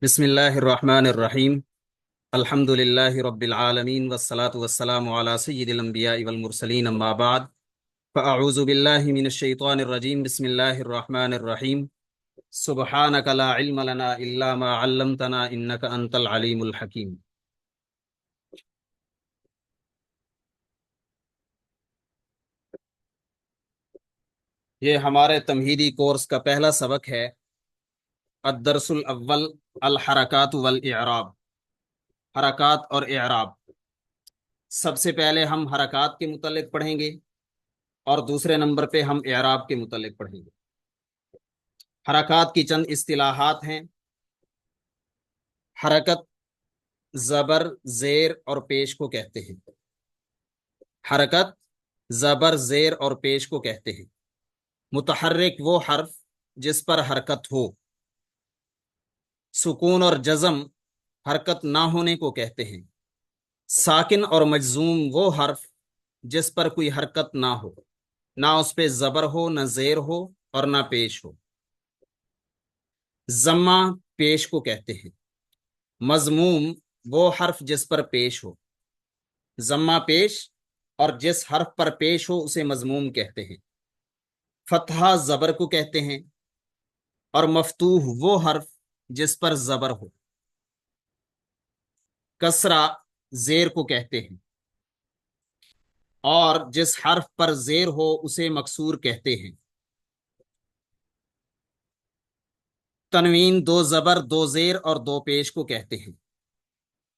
بسم اللہ الرحمن الرحیم الحمد للہ رب العالمین والصلاة والسلام علی سید الانبیاء والمرسلین اما بعد فاعوذ باللہ من الشیطان الرجیم بسم اللہ الرحمن الرحیم سبحانک لا علم لنا الا ما علمتنا انک انت العلیم الحکیم۔ یہ ہمارے تمہیدی کورس کا پہلا سبق ہے، الدرس الاول، الحرکات والاعراب، حرکات اور اعراب۔ سب سے پہلے ہم حرکات کے متعلق پڑھیں گے اور دوسرے نمبر پہ ہم اعراب کے متعلق پڑھیں گے۔ حرکات کی چند اصطلاحات ہیں۔ حرکت زبر، زیر اور پیش کو کہتے ہیں۔ حرکت زبر، زیر اور پیش کو کہتے ہیں۔ متحرک وہ حرف جس پر حرکت ہو۔ سکون اور جزم حرکت نہ ہونے کو کہتے ہیں۔ ساکن اور مجزوم وہ حرف جس پر کوئی حرکت نہ ہو، نہ اس پہ زبر ہو، نہ زیر ہو اور نہ پیش ہو۔ ضمہ پیش کو کہتے ہیں۔ مضموم وہ حرف جس پر پیش ہو۔ ضمہ پیش اور جس حرف پر پیش ہو اسے مضموم کہتے ہیں۔ فتحہ زبر کو کہتے ہیں، اور مفتوح وہ حرف جس پر زبر ہو۔ کسرہ زیر کو کہتے ہیں، اور جس حرف پر زیر ہو اسے مکسور کہتے ہیں۔ تنوین دو زبر، دو زیر اور دو پیش کو کہتے ہیں۔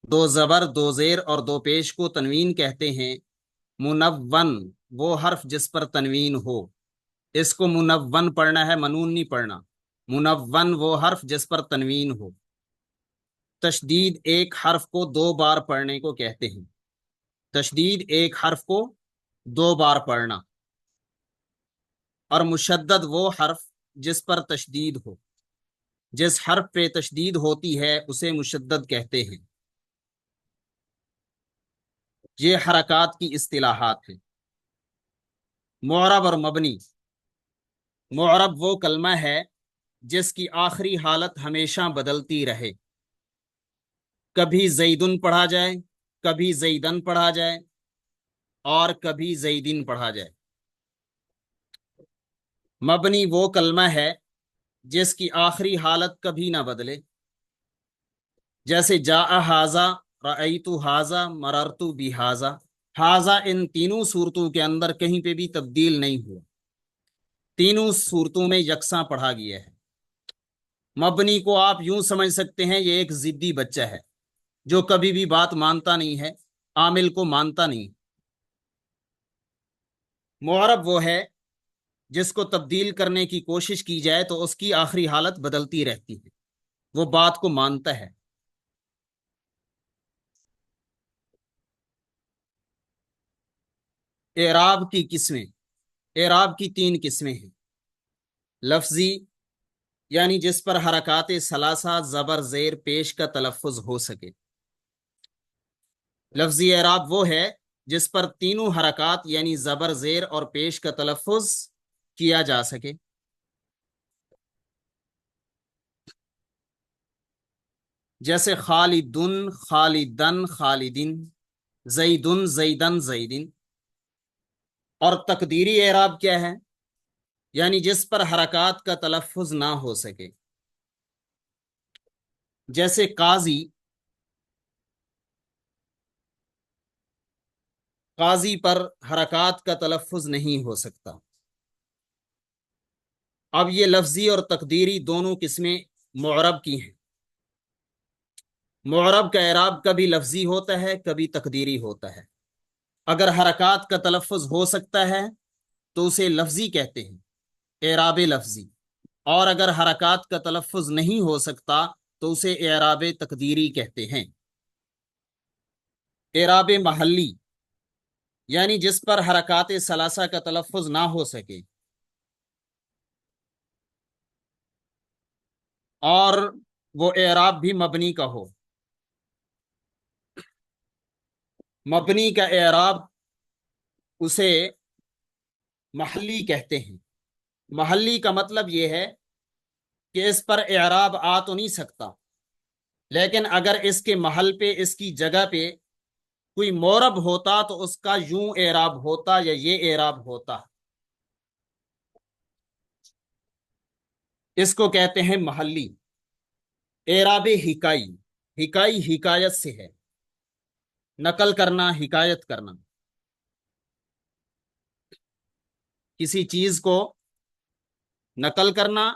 دو زبر، دو زیر اور دو پیش کو تنوین کہتے ہیں۔ منون وہ حرف جس پر تنوین ہو۔ اس کو منون پڑھنا ہے، منون نہیں پڑھنا۔ منون وہ حرف جس پر تنوین ہو۔ تشدید ایک حرف کو دو بار پڑھنے کو کہتے ہیں۔ تشدید ایک حرف کو دو بار پڑھنا۔ اور مشدد وہ حرف جس پر تشدید ہو۔ جس حرف پہ تشدید ہوتی ہے اسے مشدد کہتے ہیں۔ یہ حرکات کی اصطلاحات ہیں۔ معرب اور مبنی۔ معرب وہ کلمہ ہے جس کی آخری حالت ہمیشہ بدلتی رہے۔ کبھی زیدن پڑھا جائے، کبھی زیدن پڑھا جائے، اور کبھی زیدن پڑھا جائے۔ مبنی وہ کلمہ ہے جس کی آخری حالت کبھی نہ بدلے، جیسے جاء ھذا، رأیت ھذا، مررت بھذا۔ ھذا ان تینوں صورتوں کے اندر کہیں پہ بھی تبدیل نہیں ہوا، تینوں صورتوں میں یکساں پڑھا گیا ہے۔ مبنی کو آپ یوں سمجھ سکتے ہیں، یہ ایک ضدی بچہ ہے جو کبھی بھی بات مانتا نہیں ہے، عامل کو مانتا نہیں۔ معرب وہ ہے جس کو تبدیل کرنے کی کوشش کی جائے تو اس کی آخری حالت بدلتی رہتی ہے، وہ بات کو مانتا ہے۔ اعراب کی قسمیں۔ اعراب کی تین قسمیں ہیں۔ لفظی، یعنی جس پر حرکات ثلاثہ زبر، زیر، پیش کا تلفظ ہو سکے۔ لفظی اعراب وہ ہے جس پر تینوں حرکات یعنی زبر، زیر اور پیش کا تلفظ کیا جا سکے۔ جیسے خالدن، خالدن، خالدن، زیدن، زیدن، زیدن۔ اور تقدیری اعراب کیا ہے؟ یعنی جس پر حرکات کا تلفظ نہ ہو سکے۔ جیسے قاضی، قاضی پر حرکات کا تلفظ نہیں ہو سکتا۔ اب یہ لفظی اور تقدیری دونوں قسمیں معرب کی ہیں۔ معرب کا اعراب کبھی لفظی ہوتا ہے، کبھی تقدیری ہوتا ہے۔ اگر حرکات کا تلفظ ہو سکتا ہے تو اسے لفظی کہتے ہیں، اعراب لفظی، اور اگر حرکات کا تلفظ نہیں ہو سکتا تو اسے اعراب تقدیری کہتے ہیں۔ اعراب محلی، یعنی جس پر حرکات ثلاثہ کا تلفظ نہ ہو سکے اور وہ اعراب بھی مبنی کا ہو۔ مبنی کا اعراب اسے محلی کہتے ہیں۔ محلی کا مطلب یہ ہے کہ اس پر اعراب آ تو نہیں سکتا، لیکن اگر اس کے محل پہ، اس کی جگہ پہ کوئی مورب ہوتا تو اس کا یوں اعراب ہوتا یا یہ اعراب ہوتا. اس کو کہتے ہیں محلی اعراب ہکائی. ہکائی حکایت سے ہے، نقل کرنا، حکایت کرنا، کسی چیز کو نقل کرنا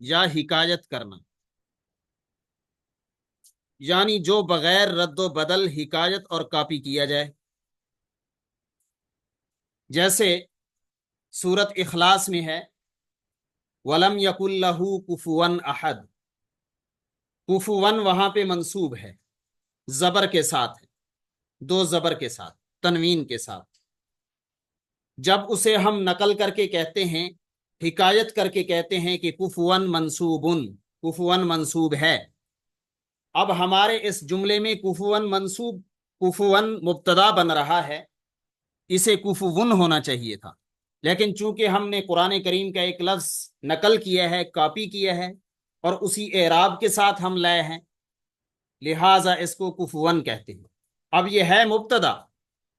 یا حکایت کرنا، یعنی جو بغیر رد و بدل حکایت اور کاپی کیا جائے. جیسے سورت اخلاص میں ہے وَلَمْ يَكُنْ لَهُ كُفُوًا أَحَدٌ. کفوًا وہاں پہ منصوب ہے، زبر کے ساتھ ہے، دو زبر کے ساتھ، تنوین کے ساتھ. جب اسے ہم نقل کر کے کہتے ہیں، حکایت کر کے کہتے ہیں کہ کفوًا منصوبن، کفوًا منصوب ہے. اب ہمارے اس جملے میں کفوًا منصوب، کفوًا مبتدا بن رہا ہے، اسے کفوً ہونا چاہیے تھا، لیکن چونکہ ہم نے قرآن کریم کا ایک لفظ نقل کیا ہے، کاپی کیا ہے، اور اسی اعراب کے ساتھ ہم لائے ہیں، لہٰذا اس کو کفوً کہتے ہیں. اب یہ ہے مبتدا،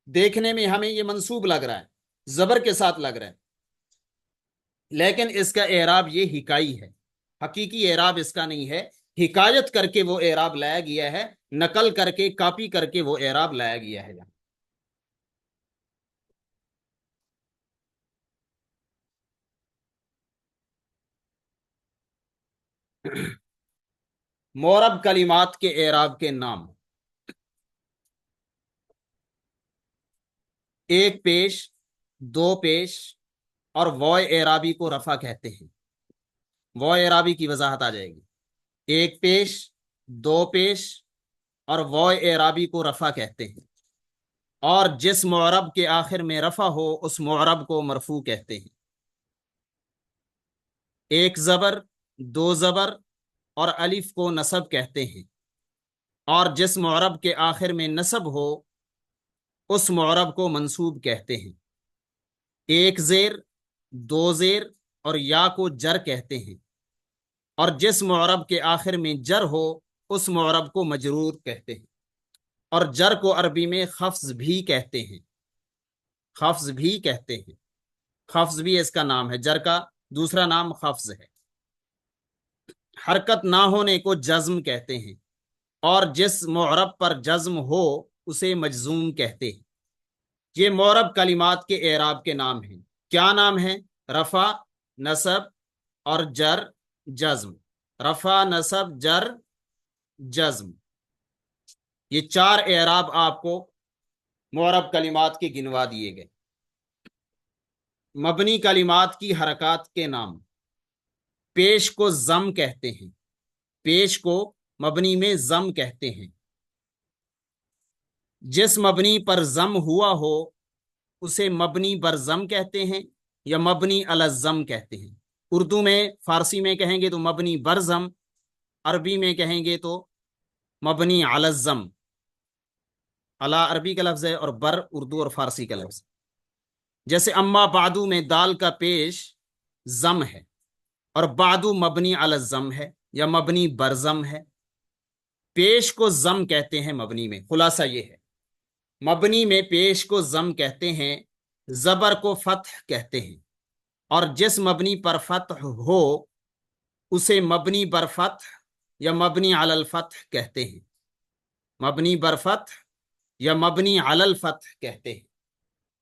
دیکھنے میں ہمیں یہ منصوب لگ رہا ہے، زبر کے ساتھ لگ رہا ہے، لیکن اس کا اعراب یہ ہکائی ہے، حقیقی اعراب اس کا نہیں ہے. حکایت کر کے وہ اعراب لایا گیا ہے، نقل کر کے، کاپی کر کے وہ اعراب لایا گیا ہے. مورب کلمات کے اعراب کے نام: ایک پیش، دو پیش، اور وائے اعرابی کو رفع کہتے ہیں. وائے اعرابی کی وضاحت آ جائے گی. ایک پیش، دو پیش اور وائے اعرابی کو رفع کہتے ہیں، اور جس معرب کے آخر میں رفع ہو اس معرب کو مرفوع کہتے ہیں. ایک زبر، دو زبر اور الف کو نصب کہتے ہیں، اور جس معرب کے آخر میں نصب ہو اس معرب کو منصوب کہتے ہیں. ایک زیر، دو زیر اور یا کو جر کہتے ہیں، اور جس معرب کے آخر میں جر ہو اس معرب کو مجرور کہتے ہیں. اور جر کو عربی میں خفض بھی کہتے ہیں، خفض بھی کہتے ہیں، خفض بھی اس کا نام ہے، جر کا دوسرا نام خفض ہے. حرکت نہ ہونے کو جزم کہتے ہیں، اور جس معرب پر جزم ہو اسے مجزوم کہتے ہیں. یہ معرب کلمات کے اعراب کے نام ہیں. کیا نام ہیں؟ رفع، نصب اور جر، جزم. رفع، نصب، جر، جزم، یہ چار اعراب آپ کو معرب کلمات کے گنوا دیے گئے. مبنی کلمات کی حرکات کے نام: پیش کو ضم کہتے ہیں، پیش کو مبنی میں ضم کہتے ہیں. جس مبنی پر ضم ہوا ہو اسے مبنی بر ضم کہتے ہیں یا مبنی علی الضم کہتے ہیں. اردو میں، فارسی میں کہیں گے تو مبنی بر ضم، عربی میں کہیں گے تو مبنی علی الضم. علی عربی کا لفظ ہے اور بر اردو اور فارسی کا لفظ. جیسے اما بعدو میں دال کا پیش ضم ہے اور بعدو مبنی علی الضم ہے یا مبنی بر ضم ہے. پیش کو ضم کہتے ہیں مبنی میں. خلاصہ یہ ہے، مبنی میں پیش کو ضم کہتے ہیں، زبر کو فتح کہتے ہیں، اور جس مبنی پر فتح ہو اسے مبنی بر فتح یا مبنی علی الفتح کہتے ہیں. مبنی بر فتح یا مبنی علی الفتح کہتے ہیں.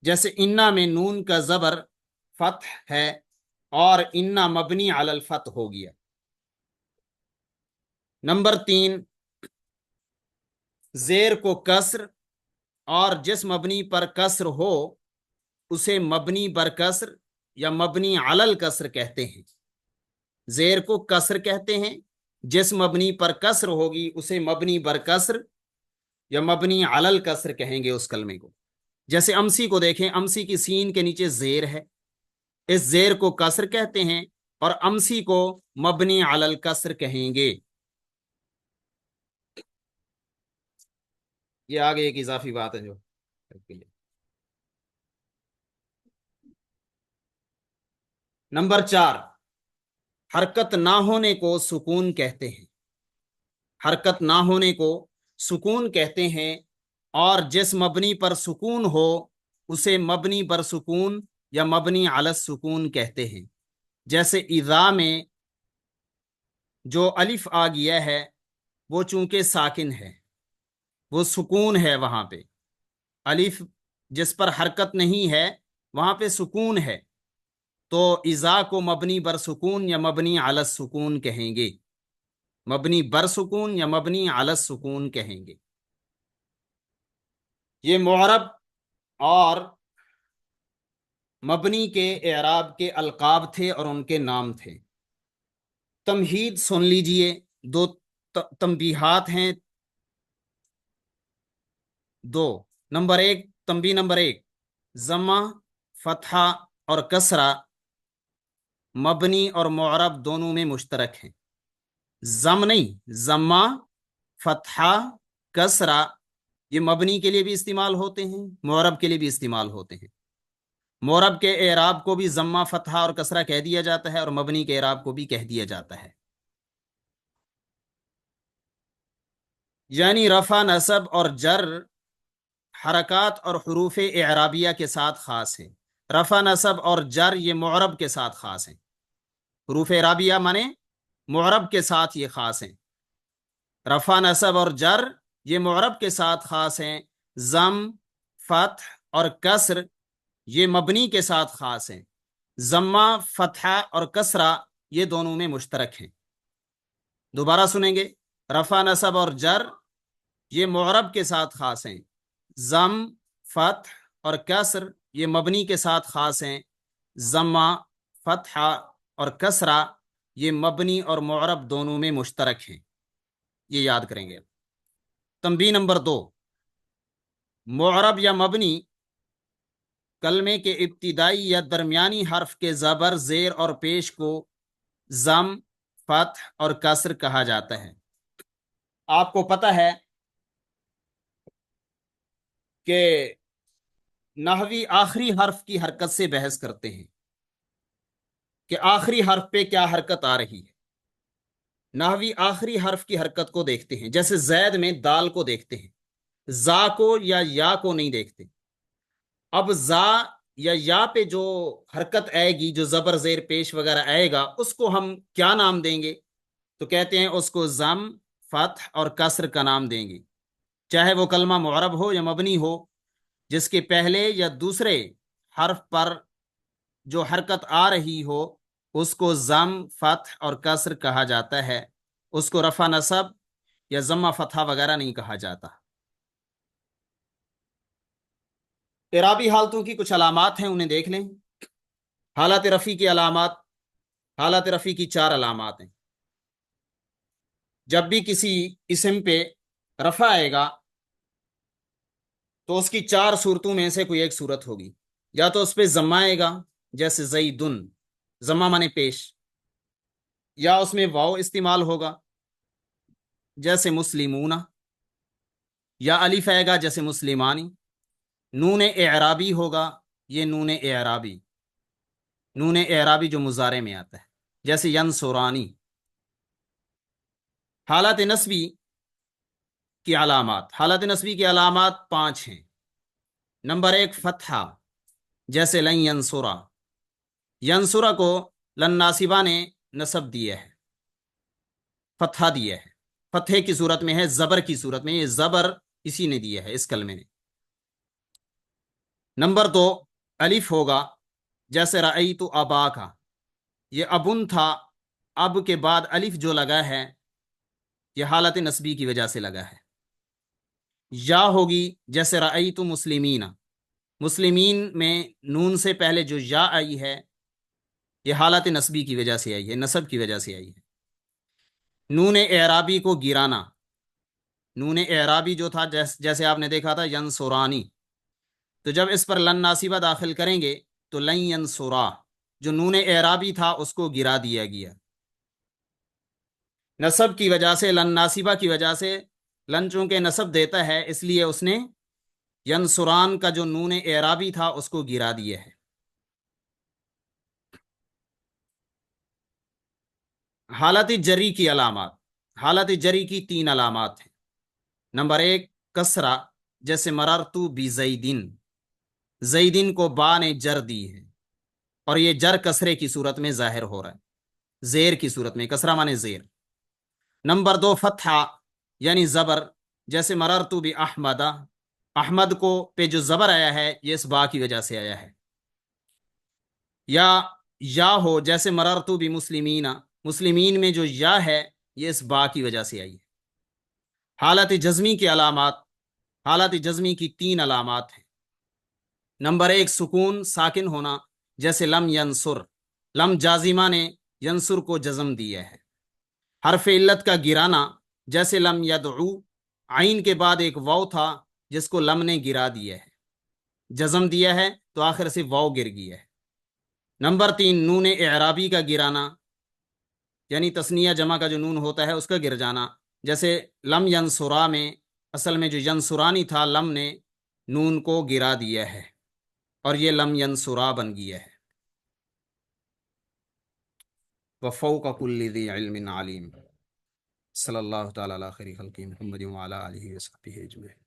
جیسے انا میں نون کا زبر فتح ہے اور انا مبنی علی الفتح ہو گیا. نمبر 3، زیر کو کسر اور جس مبنی پر کسر ہو اسے مبنی بر کسر یا مبنی علی الکسر کہتے ہیں. زیر کو کسر کہتے ہیں، جس مبنی پر کسر ہوگی اسے مبنی بر کسر یا مبنی علی الکسر کہیں گے اس کلمے کو. جیسے امسی کو دیکھیں، امسی کی سین کے نیچے زیر ہے، اس زیر کو کسر کہتے ہیں اور امسی کو مبنی علی الکسر کہیں گے. یہ آگے ایک اضافی بات ہے جو نمبر 4، حرکت نہ ہونے کو سکون کہتے ہیں. حرکت نہ ہونے کو سکون کہتے ہیں، اور جس مبنی پر سکون ہو اسے مبنی بر سکون یا مبنی علی السکون کہتے ہیں۔ جیسے اذا میں جو الف آ گیا ہے وہ چونکہ ساکن ہے، وہ سکون ہے، وہاں پہ الف جس پر حرکت نہیں ہے وہاں پہ سکون ہے، تو اذا کو مبنی بر سکون یا مبنی علی السکون کہیں گے، مبنی بر سکون یا مبنی علی السکون کہیں گے۔ یہ معرب اور مبنی کے اعراب کے القاب تھے اور ان کے نام تھے۔ تمہید سن لیجئے، دو تنبیہات ہیں، دو۔ نمبر ایک، تنبیہ نمبر ایک، ضمہ، فتحہ اور کسرہ مبنی اور معرب دونوں میں مشترک ہیں۔ ضم نہیں، ضمہ، فتحہ، کسرہ یہ مبنی کے لیے بھی استعمال ہوتے ہیں، معرب کے لیے بھی استعمال ہوتے ہیں۔ معرب کے اعراب کو بھی ضمہ، فتحہ اور کسرہ کہہ دیا جاتا ہے، اور مبنی کے اعراب کو بھی کہہ دیا جاتا ہے۔ یعنی رفع، نصب اور جر حرکات اور حروف اعرابیہ کے ساتھ خاص ہے۔ رفع، نصب اور جر یہ معرب کے ساتھ خاص ہیں، حروف اعرابیہ مانے معرب کے ساتھ یہ خاص ہیں۔ رفع، نصب اور جر یہ معرب کے ساتھ خاص ہیں، ضم، فتح اور کسر یہ مبنی کے ساتھ خاص ہیں۔ ضمہ، فتحہ اور کسرہ یہ دونوں میں مشترک ہیں۔ دوبارہ سنیں گے، رفع، نصب اور جر یہ معرب کے ساتھ خاص ہیں، ضم، فتح اور کسر یہ مبنی کے ساتھ خاص ہیں، ضمہ، فتحہ اور کسرہ یہ مبنی اور معرب دونوں میں مشترک ہیں، یہ یاد کریں گے۔ تنبیہ نمبر دو، معرب یا مبنی کلمے کے ابتدائی یا درمیانی حرف کے زبر، زیر اور پیش کو ضم، فتح اور کسر کہا جاتا ہے۔ آپ کو پتہ ہے کہ نحوی آخری حرف کی حرکت سے بحث کرتے ہیں کہ آخری حرف پہ کیا حرکت آ رہی ہے۔ نحوی آخری حرف کی حرکت کو دیکھتے ہیں، جیسے زید میں دال کو دیکھتے ہیں، زا کو یا کو نہیں دیکھتے۔ اب زا یا پہ جو حرکت آئے گی، جو زبر، زیر، پیش وغیرہ آئے گا، اس کو ہم کیا نام دیں گے؟ تو کہتے ہیں اس کو ضم، فتح اور کسر کا نام دیں گے، چاہے وہ کلمہ معرب ہو یا مبنی ہو، جس کے پہلے یا دوسرے حرف پر جو حرکت آ رہی ہو اس کو ضم، فتح اور کسر کہا جاتا ہے، اس کو رفع، نصب یا ضمہ، فتحہ وغیرہ نہیں کہا جاتا۔ اعرابی حالتوں کی کچھ علامات ہیں، انہیں دیکھ لیں۔ حالت رفع کی علامات، حالت رفع کی 4 علامات ہیں۔ جب بھی کسی اسم پہ رفع آئے گا تو اس کی 4 صورتوں میں سے کوئی ایک صورت ہوگی، یا تو اس پہ ضمہ آئے گا، جیسے زیدن، ضمہ مانے پیش، یا اس میں واو استعمال ہوگا جیسے مسلمون، یا الف آئے گا جیسے مسلمانی، نون اعرابی ہوگا، یہ نون اعرابی، نون اعرابی جو مضارع میں آتا ہے جیسے ینصرانی۔ حالت نصبی کی علامات، حالت نصبی کی علامات 5 ہیں۔ نمبر 1، فتحہ، جیسے لن ینصرا، ینصرا کو لن ناصبہ نے نصب دیا ہے، فتحہ دیا ہے، فتحے کی صورت میں ہے، زبر کی صورت میں، یہ زبر اسی نے دیا ہے، اس کلمے نے۔ نمبر 2، الف ہوگا، جیسے رأیت اباکا، یہ ابن تھا، اب کے بعد الف جو لگا ہے یہ حالت نصبی کی وجہ سے لگا ہے۔ یا ہوگی، جیسے رأیت مسلمین، مسلمین میں نون سے پہلے جو یا آئی ہے یہ حالت نصبی کی وجہ سے آئی ہے، نصب کی وجہ سے آئی ہے۔ نون اعرابی کو گرانا، نون اعرابی جو تھا جیسے آپ نے دیکھا تھا ینصرانی، تو جب اس پر لن ناصبہ داخل کریں گے تو لن ینصرا، جو نون اعرابی تھا اس کو گرا دیا گیا۔ نصب کی وجہ سے، لن ناصبہ کی وجہ سے، لن چونکہ نصب دیتا ہے اس لیے اس نے ینصران کا جو نون اعرابی تھا اس کو گرا دیا ہے۔ حالت جری کی علامات، حالت جری کی 3 علامات ہیں. نمبر 1 کسرہ، جیسے مررتو بزیدن، زیدن کو با نے جر دی ہے اور یہ جر کسرے کی صورت میں ظاہر ہو رہا ہے، زیر کی صورت میں، کسرہ مانے زیر. نمبر 2 فتحہ یعنی زبر، جیسے مررتو باحمد، احمد کو پہ جو زبر آیا ہے یہ اس با کی وجہ سے آیا ہے. یا ہو، جیسے مررتو بمسلمین، مسلمین میں جو یا ہے یہ اس با کی وجہ سے آئی ہے. حالت جزمی کی علامات، حالت جزمی کی 3 علامات ہیں. نمبر 1 سکون، ساکن ہونا، جیسے لم ینصر، لم جازمہ نے ینصر کو جزم دیا ہے. حرف علت کا گرانا، جیسے لم یدعو، عین کے بعد ایک واو تھا جس کو لم نے گرا دیا ہے، جزم دیا ہے تو آخر سے واو گر گیا ہے. نمبر 3 نون اعرابی کا گرانا، یعنی تثنیہ جمع کا جو نون ہوتا ہے اس کا گر جانا، جیسے لم ینصرا میں اصل میں جو ینصرانی تھا لم نے نون کو گرا دیا ہے اور یہ لم ینصرا بن گیا ہے. وفوق کل ذی علم علیم. صلی اللہ تعالی علی خیر خلق محمد وعلی آلہ وصحبہ اجمعین.